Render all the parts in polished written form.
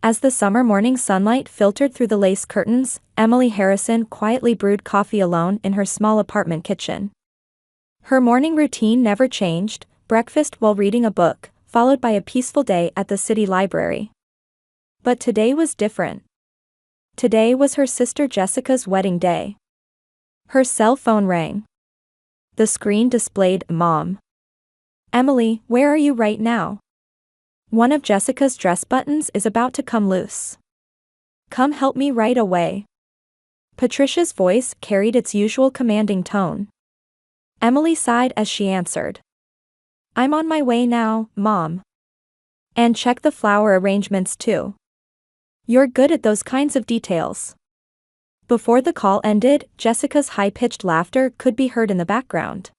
As the summer morning sunlight filtered through the lace curtains, Emily Harrison quietly brewed coffee alone in her small apartment kitchen. Her morning routine never changed: breakfast while reading a book, followed by a peaceful day at the city library. But today was different. Today was her sister Jessica's wedding day. Her cell phone rang. The screen displayed "Mom. Emily, where are you right now? One of Jessica's dress buttons is about to come loose. Come help me right away." Patricia's voice carried its usual commanding tone. Emily sighed as she answered. "I'm on my way now, Mom. And check the flower arrangements too. You're good at those kinds of details." Before the call ended, Jessica's high-pitched laughter could be heard in the background.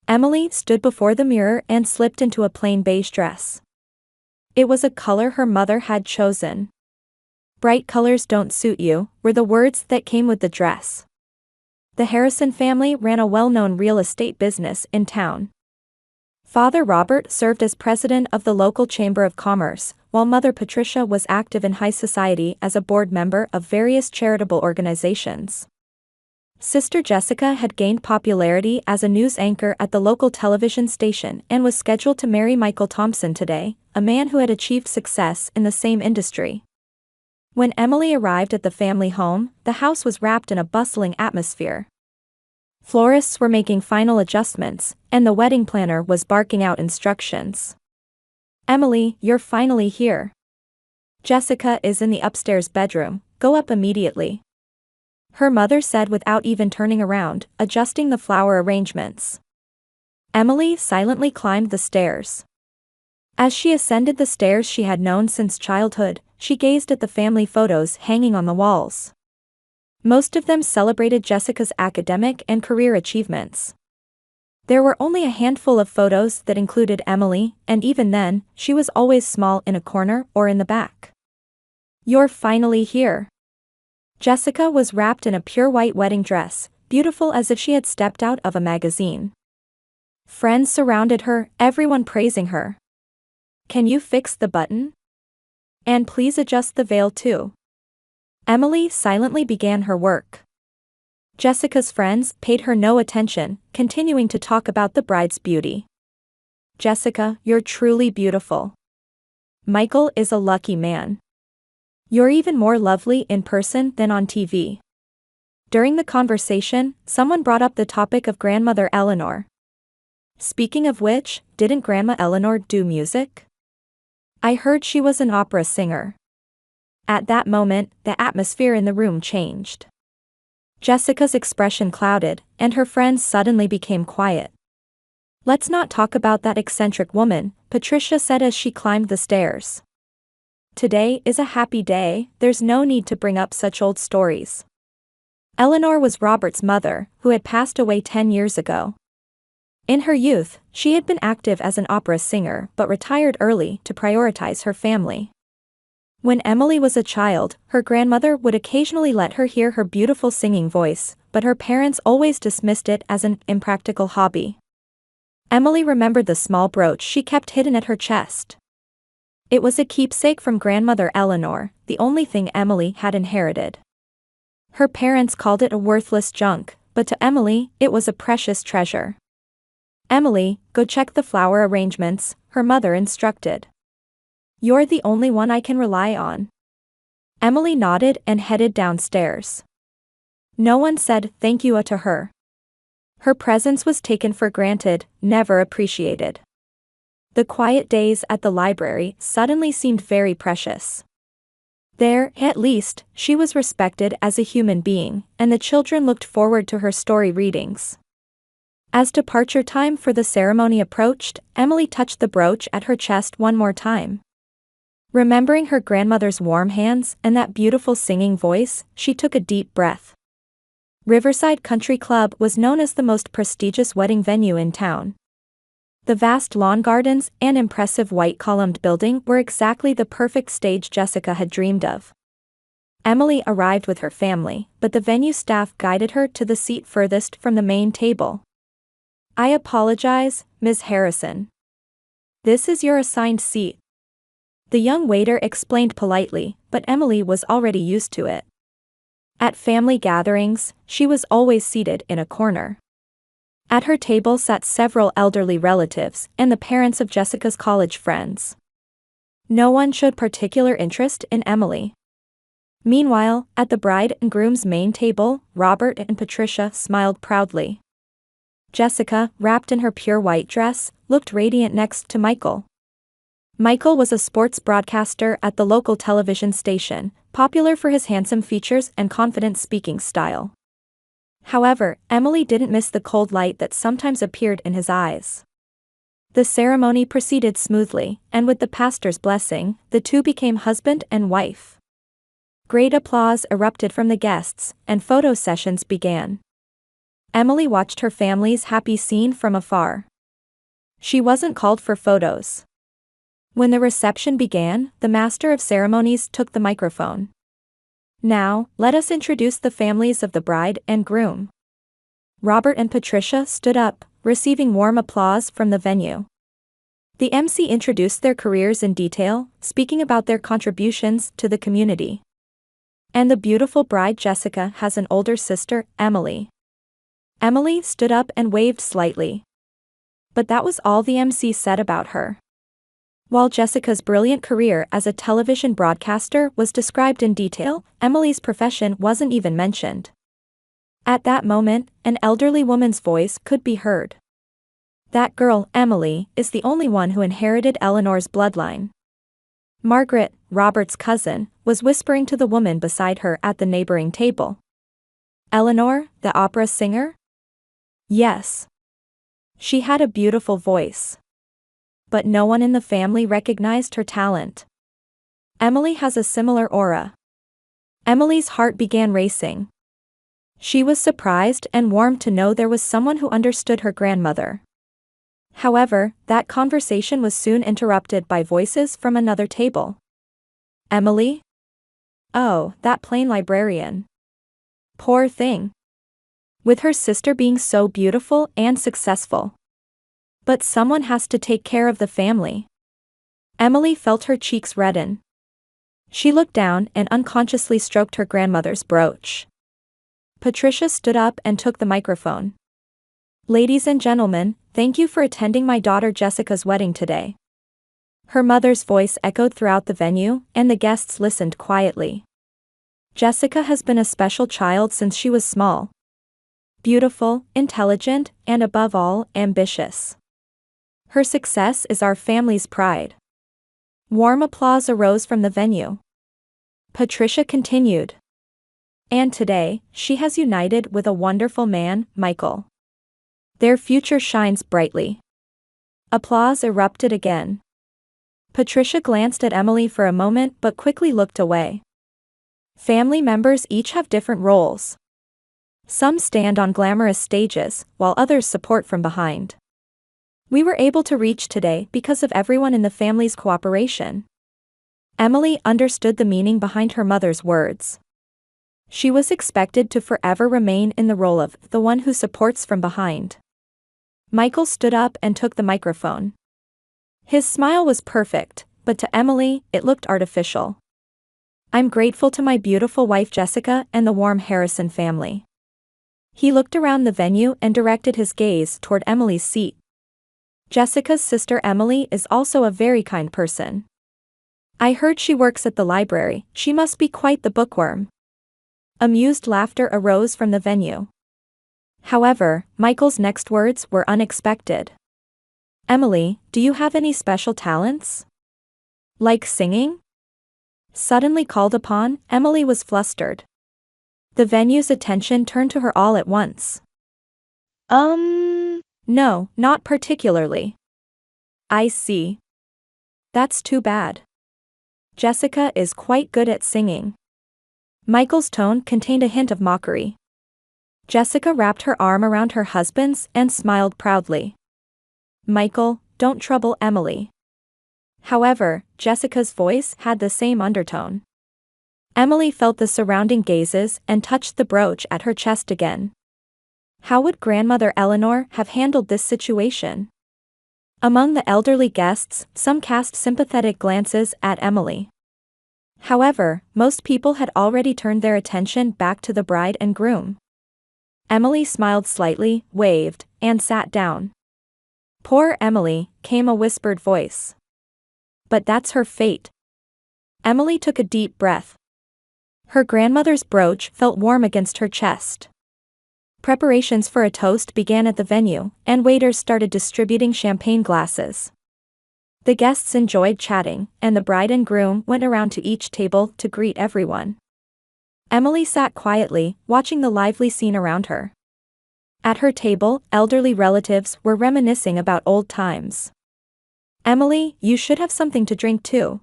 Emily stood before the mirror and slipped into a plain beige dress. It was a color her mother had chosen. "Bright colors don't suit you," were the words that came with the dress. The Harrison family ran a well-known real estate business in town. Father Robert served as president of the local Chamber of Commerce, while Mother Patricia was active in high society as a board member of various charitable organizations. Sister Jessica had gained popularity as a news anchor at the local television station and was scheduled to marry Michael Thompson today, a man who had achieved success in the same industry. When Emily arrived at the family home, the house was wrapped in a bustling atmosphere. Florists were making final adjustments, and the wedding planner was barking out instructions. "Emily, you're finally here. Jessica is in the upstairs bedroom, go up immediately," her mother said without even turning around, adjusting the flower arrangements. Emily silently climbed the stairs. As she ascended the stairs she had known since childhood, she gazed at the family photos hanging on the walls. Most of them celebrated Jessica's academic and career achievements. There were only a handful of photos that included Emily, and even then, she was always small in a corner or in the back. "You're finally here." Jessica was wrapped in a pure white wedding dress, beautiful as if she had stepped out of a magazine. Friends surrounded her, everyone praising her. "Can you fix the button? And please adjust the veil too." Emily silently began her work. Jessica's friends paid her no attention, continuing to talk about the bride's beauty. "Jessica, you're truly beautiful. Michael is a lucky man. You're even more lovely in person than on TV." During the conversation, someone brought up the topic of grandmother Eleanor. "Speaking of which, didn't Grandma Eleanor do music? I heard she was an opera singer." At that moment, the atmosphere in the room changed. Jessica's expression clouded, and her friends suddenly became quiet. "Let's not talk about that eccentric woman," Patricia said as she climbed the stairs. "Today is a happy day, there's no need to bring up such old stories." Eleanor was Robert's mother, who had passed away 10 years ago. In her youth, she had been active as an opera singer but retired early to prioritize her family. When Emily was a child, her grandmother would occasionally let her hear her beautiful singing voice, but her parents always dismissed it as an impractical hobby. Emily remembered the small brooch she kept hidden at her chest. It was a keepsake from grandmother Eleanor, the only thing Emily had inherited. Her parents called it a worthless junk, but to Emily, it was a precious treasure. "Emily, go check the flower arrangements," her mother instructed. "You're the only one I can rely on." Emily nodded and headed downstairs. No one said thank you to her. Her presence was taken for granted, never appreciated. The quiet days at the library suddenly seemed very precious. There, at least, she was respected as a human being, and the children looked forward to her story readings. As departure time for the ceremony approached, Emily touched the brooch at her chest one more time. Remembering her grandmother's warm hands and that beautiful singing voice, she took a deep breath. Riverside Country Club was known as the most prestigious wedding venue in town. The vast lawn gardens and impressive white-columned building were exactly the perfect stage Jessica had dreamed of. Emily arrived with her family, but the venue staff guided her to the seat furthest from the main table. "I apologize, Ms. Harrison. This is your assigned seat." The young waiter explained politely, but Emily was already used to it. At family gatherings, she was always seated in a corner. At her table sat several elderly relatives and the parents of Jessica's college friends. No one showed particular interest in Emily. Meanwhile, at the bride and groom's main table, Robert and Patricia smiled proudly. Jessica, wrapped in her pure white dress, looked radiant next to Michael. Michael was a sports broadcaster at the local television station, popular for his handsome features and confident speaking style. However, Emily didn't miss the cold light that sometimes appeared in his eyes. The ceremony proceeded smoothly, and with the pastor's blessing, the two became husband and wife. Great applause erupted from the guests, and photo sessions began. Emily watched her family's happy scene from afar. She wasn't called for photos. When the reception began, the master of ceremonies took the microphone. Now, let us introduce the families of the bride and groom. Robert and Patricia stood up, receiving warm applause from the venue. The MC introduced their careers in detail, speaking about their contributions to the community. And the beautiful bride Jessica has an older sister, Emily. Emily stood up and waved slightly. But that was all the MC said about her. While Jessica's brilliant career as a television broadcaster was described in detail, Emily's profession wasn't even mentioned. At that moment, an elderly woman's voice could be heard. That girl, Emily, is the only one who inherited Eleanor's bloodline. Margaret, Robert's cousin, was whispering to the woman beside her at the neighboring table. Eleanor, the opera singer? Yes. She had a beautiful voice. But no one in the family recognized her talent. Emily has a similar aura. Emily's heart began racing. She was surprised and warmed to know there was someone who understood her grandmother. However, that conversation was soon interrupted by voices from another table. Emily? Oh, that plain librarian. Poor thing. With her sister being so beautiful and successful. But someone has to take care of the family. Emily felt her cheeks redden. She looked down and unconsciously stroked her grandmother's brooch. Patricia stood up and took the microphone. Ladies and gentlemen, thank you for attending my daughter Jessica's wedding today. Her mother's voice echoed throughout the venue, and the guests listened quietly. Jessica has been a special child since she was small. Beautiful, intelligent, and above all, ambitious. Her success is our family's pride. Warm applause arose from the venue. Patricia continued. And today, she has united with a wonderful man, Michael. Their future shines brightly. Applause erupted again. Patricia glanced at Emily for a moment but quickly looked away. Family members each have different roles. Some stand on glamorous stages, while others support from behind. We were able to reach today because of everyone in the family's cooperation. Emily understood the meaning behind her mother's words. She was expected to forever remain in the role of the one who supports from behind. Michael stood up and took the microphone. His smile was perfect, but to Emily, it looked artificial. I'm grateful to my beautiful wife Jessica and the warm Harrison family. He looked around the venue and directed his gaze toward Emily's seat. Jessica's sister Emily is also a very kind person. I heard she works at the library, she must be quite the bookworm. Amused laughter arose from the venue. However, Michael's next words were unexpected. Emily, do you have any special talents? Like singing? Suddenly called upon, Emily was flustered. The venue's attention turned to her all at once. No, not particularly. I see. That's too bad. Jessica is quite good at singing. Michael's tone contained a hint of mockery. Jessica wrapped her arm around her husband's and smiled proudly. Michael, don't trouble Emily. However, Jessica's voice had the same undertone. Emily felt the surrounding gazes and touched the brooch at her chest again. How would grandmother Eleanor have handled this situation? Among the elderly guests, some cast sympathetic glances at Emily. However, most people had already turned their attention back to the bride and groom. Emily smiled slightly, waved, and sat down. "Poor Emily," came a whispered voice. "But that's her fate." Emily took a deep breath. Her grandmother's brooch felt warm against her chest. Preparations for a toast began at the venue, and waiters started distributing champagne glasses. The guests enjoyed chatting, and the bride and groom went around to each table to greet everyone. Emily sat quietly, watching the lively scene around her. At her table, elderly relatives were reminiscing about old times. "Emily, you should have something to drink too."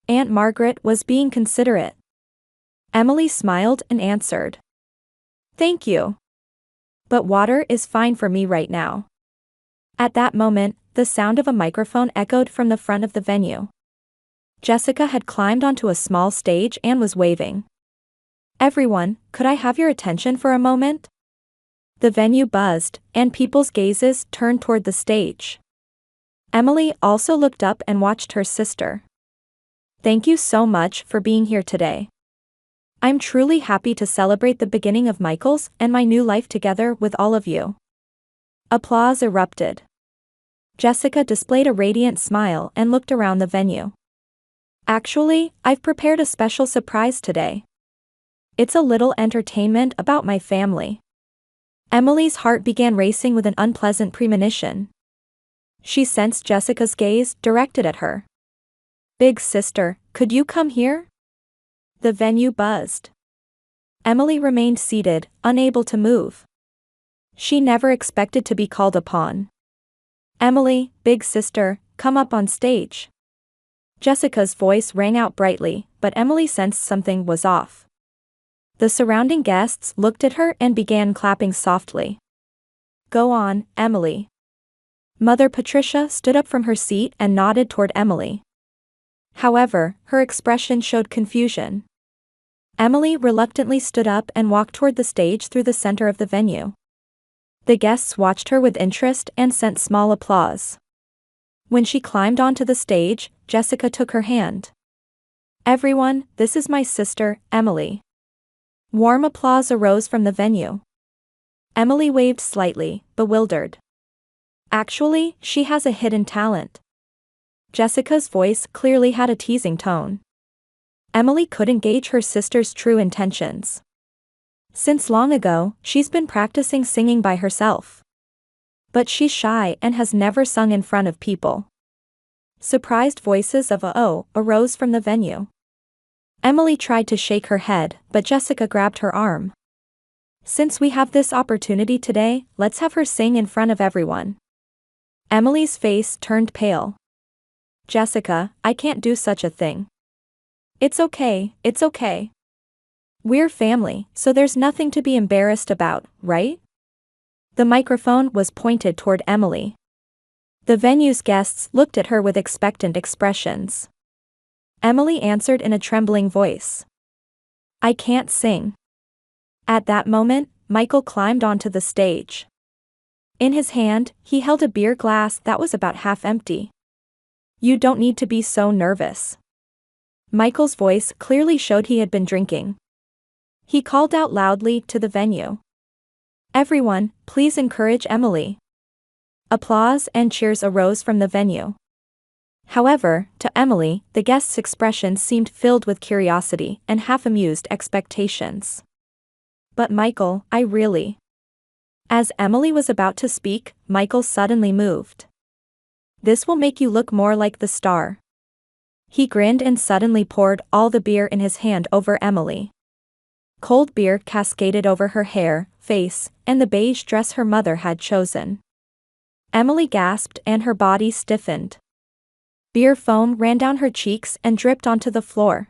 Aunt Margaret was being considerate. Emily smiled and answered, "Thank you. But water is fine for me right now." At that moment, the sound of a microphone echoed from the front of the venue. Jessica had climbed onto a small stage and was waving. "Everyone, could I have your attention for a moment?" The venue buzzed, and people's gazes turned toward the stage. Emily also looked up and watched her sister. "Thank you so much for being here today. I'm truly happy to celebrate the beginning of Michael's and my new life together with all of you." Applause erupted. Jessica displayed a radiant smile and looked around the venue. "Actually, I've prepared a special surprise today. It's a little entertainment about my family." Emily's heart began racing with an unpleasant premonition. She sensed Jessica's gaze directed at her. "Big sister, could you come here?" The venue buzzed. Emily remained seated, unable to move. She never expected to be called upon. "Emily, big sister, come up on stage." Jessica's voice rang out brightly, but Emily sensed something was off. The surrounding guests looked at her and began clapping softly. "Go on, Emily." Mother Patricia stood up from her seat and nodded toward Emily. However, her expression showed confusion. Emily reluctantly stood up and walked toward the stage through the center of the venue. The guests watched her with interest and sent small applause. When she climbed onto the stage, Jessica took her hand. "Everyone, this is my sister, Emily." Warm applause arose from the venue. Emily waved slightly, bewildered. "Actually, she has a hidden talent." Jessica's voice clearly had a teasing tone. Emily couldn't gauge her sister's true intentions. Since long ago, she's been practicing singing by herself. But she's shy and has never sung in front of people. Surprised voices of "oh" arose from the venue. Emily tried to shake her head, but Jessica grabbed her arm. "Since we have this opportunity today, let's have her sing in front of everyone." Emily's face turned pale. "Jessica, I can't do such a thing." It's okay. We're family, so there's nothing to be embarrassed about, right?" The microphone was pointed toward Emily. The venue's guests looked at her with expectant expressions. Emily answered in a trembling voice. "I can't sing." At that moment, Michael climbed onto the stage. In his hand, he held a beer glass that was about half empty. "You don't need to be so nervous." Michael's voice clearly showed he had been drinking. He called out loudly to the venue. "Everyone, please encourage Emily." Applause and cheers arose from the venue. However, to Emily, the guests' expressions seemed filled with curiosity and half-amused expectations. "But Michael, I really..." As Emily was about to speak, Michael suddenly moved. "This will make you look more like the star." He grinned and suddenly poured all the beer in his hand over Emily. Cold beer cascaded over her hair, face, and the beige dress her mother had chosen. Emily gasped and her body stiffened. Beer foam ran down her cheeks and dripped onto the floor.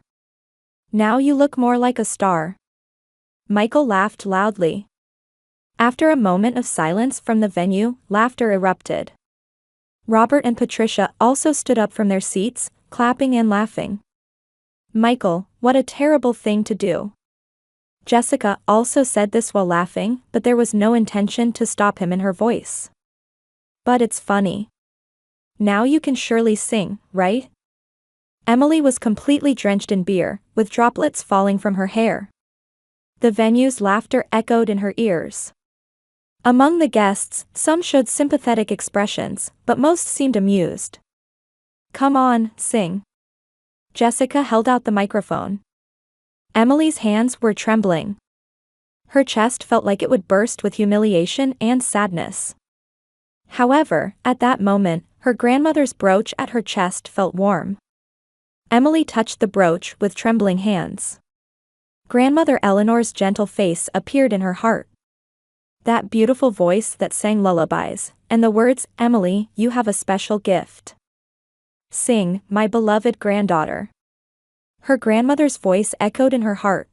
"Now you look more like a star." Michael laughed loudly. After a moment of silence from the venue, laughter erupted. Robert and Patricia also stood up from their seats, clapping and laughing. "Michael, what a terrible thing to do." Jessica also said this while laughing, but there was no intention to stop him in her voice. "But it's funny." now you can surely sing, right? Emily was completely drenched in beer, with droplets falling from her hair. The venue's laughter echoed in her ears. Among the guests, some showed sympathetic expressions, but most seemed amused. Come on, sing. Jessica held out the microphone. Emily's hands were trembling. Her chest felt like it would burst with humiliation and sadness. However, at that moment, her grandmother's brooch at her chest felt warm. Emily touched the brooch with trembling hands. Grandmother Eleanor's gentle face appeared in her heart. That beautiful voice that sang lullabies, and the words, Emily, you have a special gift. Sing, my beloved granddaughter. Her grandmother's voice echoed in her heart.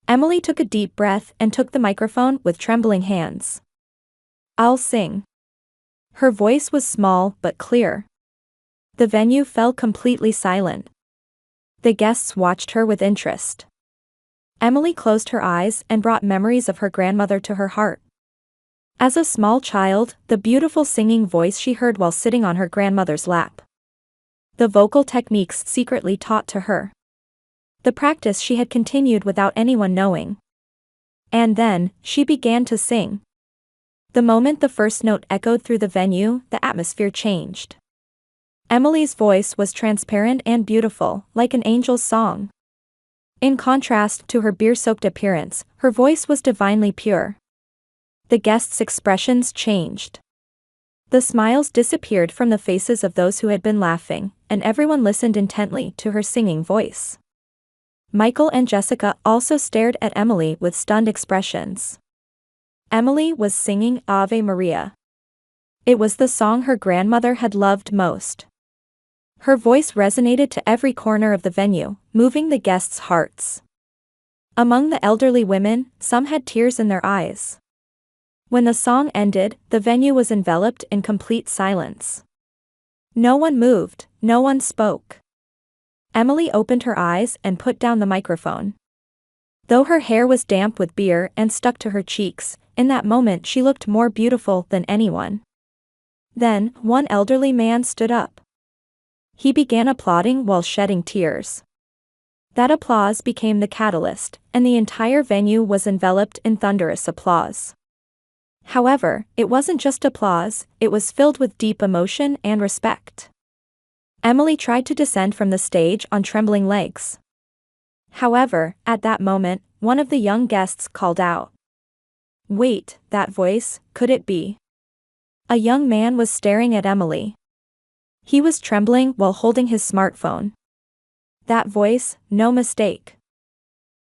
Emily took a deep breath and took the microphone with trembling hands. I'll sing. Her voice was small but clear. The venue fell completely silent. The guests watched her with interest. Emily closed her eyes and brought memories of her grandmother to her heart. As a small child, the beautiful singing voice she heard while sitting on her grandmother's lap. The vocal techniques secretly taught to her. The practice she had continued without anyone knowing. And then, she began to sing. The moment the first note echoed through the venue, the atmosphere changed. Emily's voice was transparent and beautiful, like an angel's song. In contrast to her beer-soaked appearance, her voice was divinely pure. The guests' expressions changed. The smiles disappeared from the faces of those who had been laughing, and everyone listened intently to her singing voice. Michael and Jessica also stared at Emily with stunned expressions. Emily was singing Ave Maria. It was the song her grandmother had loved most. Her voice resonated to every corner of the venue, moving the guests' hearts. Among the elderly women, some had tears in their eyes. When the song ended, the venue was enveloped in complete silence. No one moved, no one spoke. Emily opened her eyes and put down the microphone. Though her hair was damp with beer and stuck to her cheeks, in that moment she looked more beautiful than anyone. Then, one elderly man stood up. He began applauding while shedding tears. That applause became the catalyst, and the entire venue was enveloped in thunderous applause. However, it wasn't just applause, it was filled with deep emotion and respect. Emily tried to descend from the stage on trembling legs. However, at that moment, one of the young guests called out. Wait, that voice, could it be? A young man was staring at Emily. He was trembling while holding his smartphone. That voice, no mistake.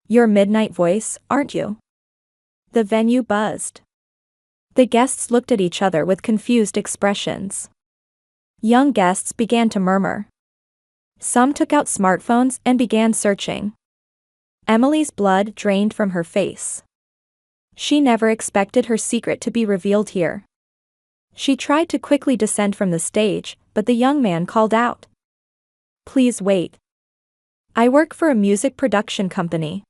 Your midnight voice, aren't you? The venue buzzed. The guests looked at each other with confused expressions. Young guests began to murmur. Some took out smartphones and began searching. Emily's blood drained from her face. She never expected her secret to be revealed here. She tried to quickly descend from the stage, but the young man called out. Please wait. I work for a music production company.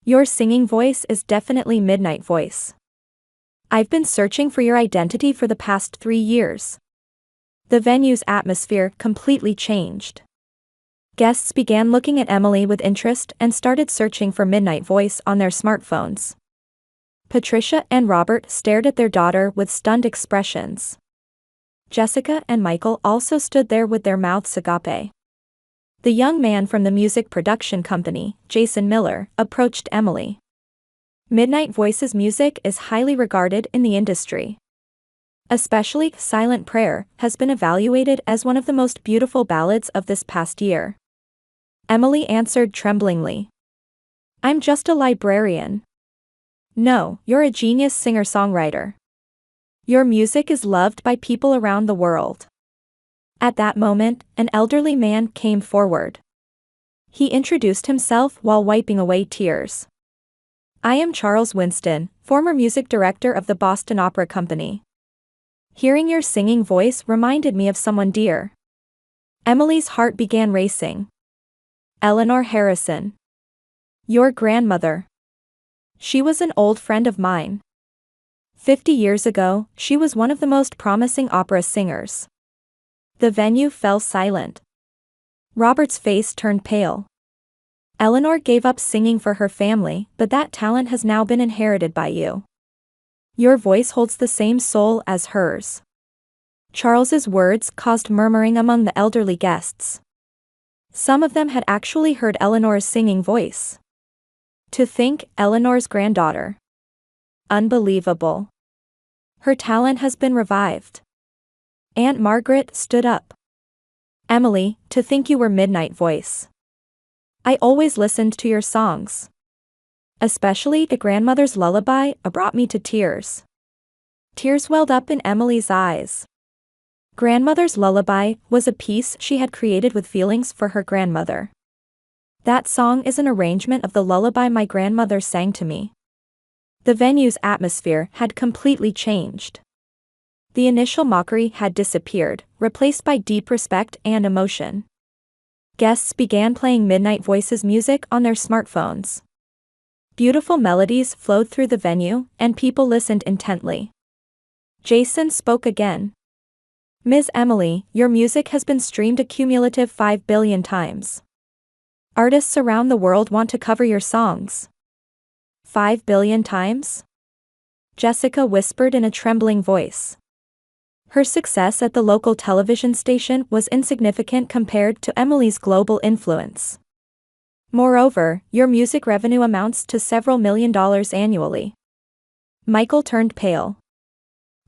Your singing voice is definitely midnight voice. I've been searching for your identity for the past 3 years. The venue's atmosphere completely changed. Guests began looking at Emily with interest and started searching for midnight voice on their smartphones. Patricia and Robert stared at their daughter with stunned expressions. Jessica and Michael also stood there with their mouths agape. The young man from the music production company, Jason Miller, approached Emily. Midnight Voice's music is highly regarded in the industry. Especially Silent Prayer has been evaluated as one of the most beautiful ballads of this past year. Emily answered tremblingly. I'm just a librarian. No, you're a genius singer-songwriter. Your music is loved by people around the world. At that moment, an elderly man came forward. He introduced himself while wiping away tears. I am Charles Winston, former music director of the Boston Opera Company. Hearing your singing voice reminded me of someone dear. Emily's heart began racing. Eleanor Harrison. Your grandmother. She was an old friend of mine. 50 years ago, she was one of the most promising opera singers. The venue fell silent. Robert's face turned pale. Eleanor gave up singing for her family, but that talent has now been inherited by you. Your voice holds the same soul as hers. Charles's words caused murmuring among the elderly guests. Some of them had actually heard Eleanor's singing voice. To think, Eleanor's granddaughter. Unbelievable. Her talent has been revived. Aunt Margaret stood up. Emily, to think you were Midnight Voice. I always listened to your songs. Especially the grandmother's lullaby brought me to tears. Tears welled up in Emily's eyes. Grandmother's lullaby was a piece she had created with feelings for her grandmother. That song is an arrangement of the lullaby my grandmother sang to me. The venue's atmosphere had completely changed. The initial mockery had disappeared, replaced by deep respect and emotion. Guests began playing Midnight Voice's music on their smartphones. Beautiful melodies flowed through the venue, and people listened intently. Jason spoke again. Ms. Emily, your music has been streamed a cumulative 5 billion times. Artists around the world want to cover your songs. 5 billion times? Jessica whispered in a trembling voice. Her success at the local television station was insignificant compared to Emily's global influence. Moreover, your music revenue amounts to several $1 million annually. Michael turned pale.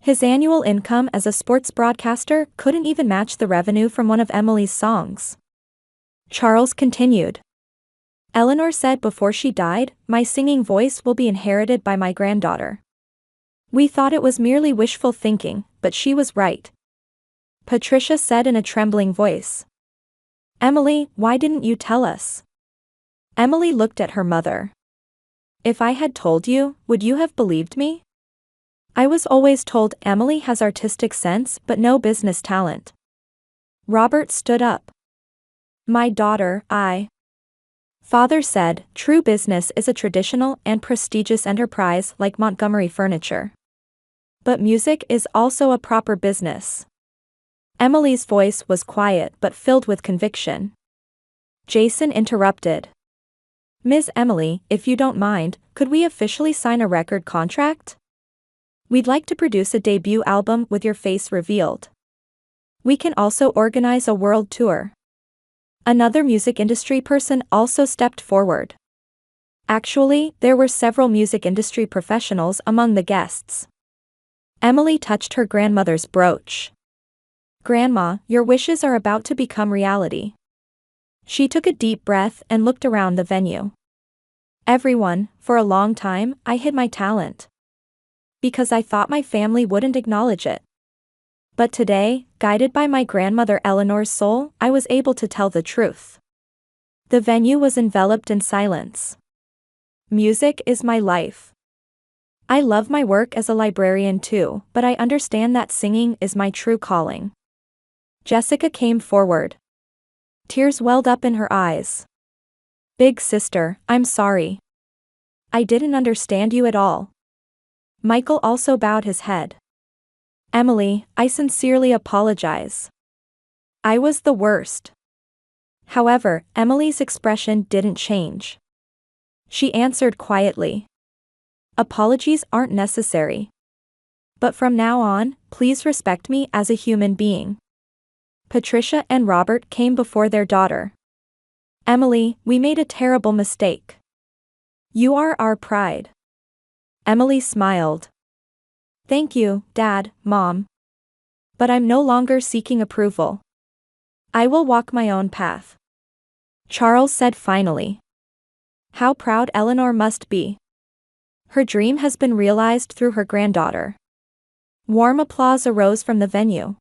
His annual income as a sports broadcaster couldn't even match the revenue from one of Emily's songs. Charles continued. Eleanor said before she died, my singing voice will be inherited by my granddaughter. We thought it was merely wishful thinking, but she was right. Patricia said in a trembling voice. Emily, why didn't you tell us? Emily looked at her mother. If I had told you, would you have believed me? I was always told Emily has artistic sense but no business talent. Robert stood up. My daughter, Father said, true business is a traditional and prestigious enterprise like Montgomery Furniture. But music is also a proper business. Emily's voice was quiet but filled with conviction. Jason interrupted. Ms. Emily, if you don't mind, could we officially sign a record contract? We'd like to produce a debut album with your face revealed. We can also organize a world tour. Another music industry person also stepped forward. Actually, there were several music industry professionals among the guests. Emily touched her grandmother's brooch. Grandma, your wishes are about to become reality. She took a deep breath and looked around the venue. Everyone, for a long time, I hid my talent. Because I thought my family wouldn't acknowledge it. But today, guided by my grandmother Eleanor's soul, I was able to tell the truth. The venue was enveloped in silence. Music is my life. I love my work as a librarian too, but I understand that singing is my true calling. Jessica came forward. Tears welled up in her eyes. Big sister, I'm sorry. I didn't understand you at all. Michael also bowed his head. Emily, I sincerely apologize. I was the worst. However, Emily's expression didn't change. She answered quietly. Apologies aren't necessary. But from now on, please respect me as a human being. Patricia and Robert came before their daughter. Emily, we made a terrible mistake. You are our pride. Emily smiled. Thank you, Dad, Mom. But I'm no longer seeking approval. I will walk my own path. Charles said finally. How proud Eleanor must be. Her dream has been realized through her granddaughter. Warm applause arose from the venue.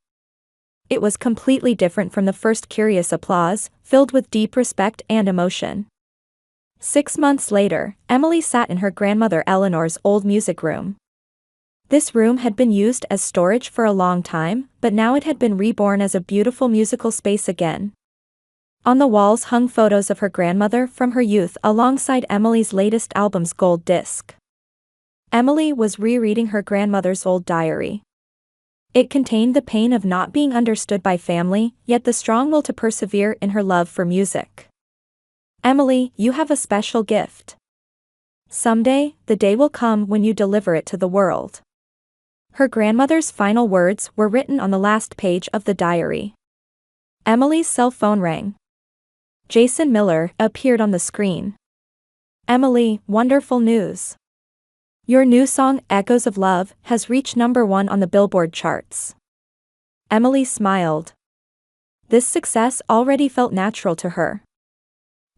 It was completely different from the first curious applause, filled with deep respect and emotion. 6 months later, Emily sat in her grandmother Eleanor's old music room. This room had been used as storage for a long time, but now it had been reborn as a beautiful musical space again. On the walls hung photos of her grandmother from her youth alongside Emily's latest album's gold disc. Emily was rereading her grandmother's old diary. It contained the pain of not being understood by family, yet the strong will to persevere in her love for music. Emily, you have a special gift. Someday, the day will come when you deliver it to the world. Her grandmother's final words were written on the last page of the diary. Emily's cell phone rang. Jason Miller appeared on the screen. Emily, wonderful news. Your new song, Echoes of Love, has reached #1 on the Billboard charts. Emily smiled. This success already felt natural to her.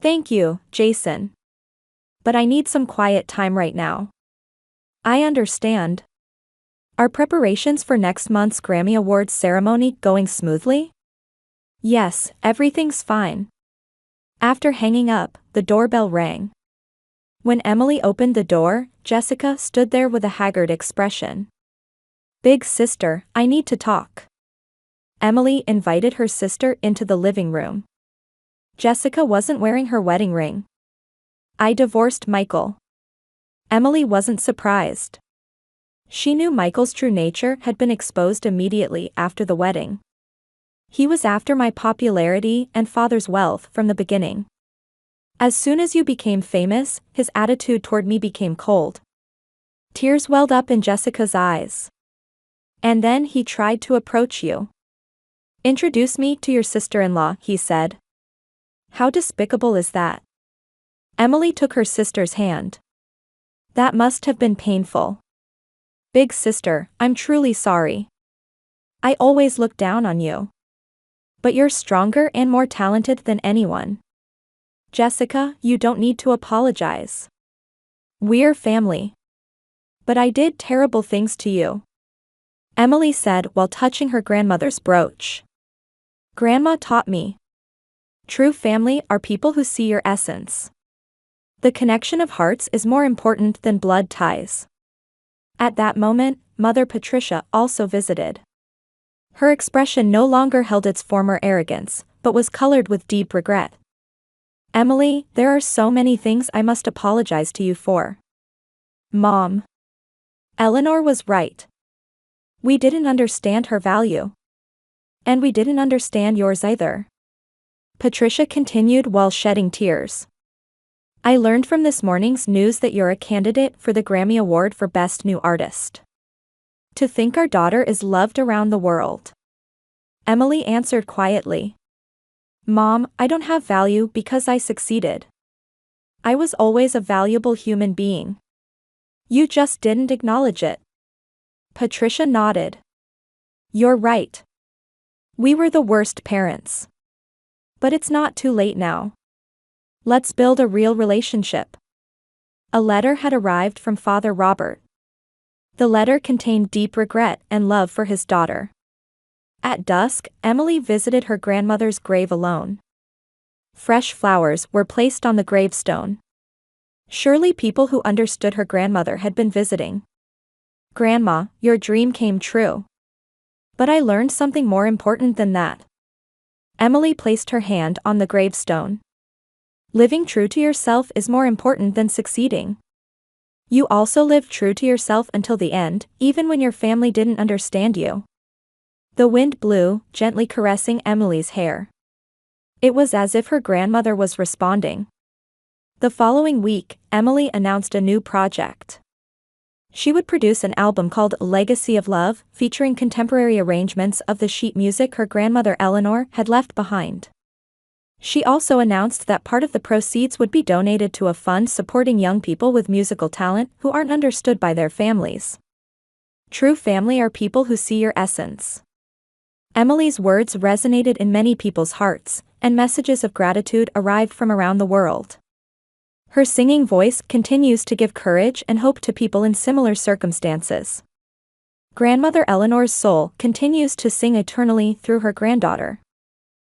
Thank you, Jason. But I need some quiet time right now. I understand. Are preparations for next month's Grammy Awards ceremony going smoothly? Yes, everything's fine. After hanging up, the doorbell rang. When Emily opened the door, Jessica stood there with a haggard expression. Big sister, I need to talk. Emily invited her sister into the living room. Jessica wasn't wearing her wedding ring. I divorced Michael. Emily wasn't surprised. She knew Michael's true nature had been exposed immediately after the wedding. He was after my popularity and father's wealth from the beginning. As soon as you became famous, his attitude toward me became cold. Tears welled up in Jessica's eyes. And then he tried to approach you. Introduce me to your sister-in-law, he said. How despicable is that? Emily took her sister's hand. That must have been painful. Big sister, I'm truly sorry. I always looked down on you. But you're stronger and more talented than anyone. Jessica, you don't need to apologize. We're family. But I did terrible things to you. Emily said while touching her grandmother's brooch. Grandma taught me. True family are people who see your essence. The connection of hearts is more important than blood ties. At that moment, Mother Patricia also visited. Her expression no longer held its former arrogance, but was colored with deep regret. Emily, there are so many things I must apologize to you for. Mom. Eleanor was right. We didn't understand her value. And we didn't understand yours either. Patricia continued while shedding tears. I learned from this morning's news that you're a candidate for the Grammy Award for Best New Artist. To think our daughter is loved around the world. Emily answered quietly. Mom, I don't have value because I succeeded. I was always a valuable human being. You just didn't acknowledge it. Patricia nodded. You're right. We were the worst parents. But it's not too late now. Let's build a real relationship. A letter had arrived from Father Robert. The letter contained deep regret and love for his daughter. At dusk, Emily visited her grandmother's grave alone. Fresh flowers were placed on the gravestone. Surely people who understood her grandmother had been visiting. Grandma, your dream came true. But I learned something more important than that. Emily placed her hand on the gravestone. Living true to yourself is more important than succeeding. You also lived true to yourself until the end, even when your family didn't understand you. The wind blew, gently caressing Emily's hair. It was as if her grandmother was responding. The following week, Emily announced a new project. She would produce an album called Legacy of Love, featuring contemporary arrangements of the sheet music her grandmother Eleanor had left behind. She also announced that part of the proceeds would be donated to a fund supporting young people with musical talent who aren't understood by their families. True family are people who see your essence. Emily's words resonated in many people's hearts, and messages of gratitude arrived from around the world. Her singing voice continues to give courage and hope to people in similar circumstances. Grandmother Eleanor's soul continues to sing eternally through her granddaughter.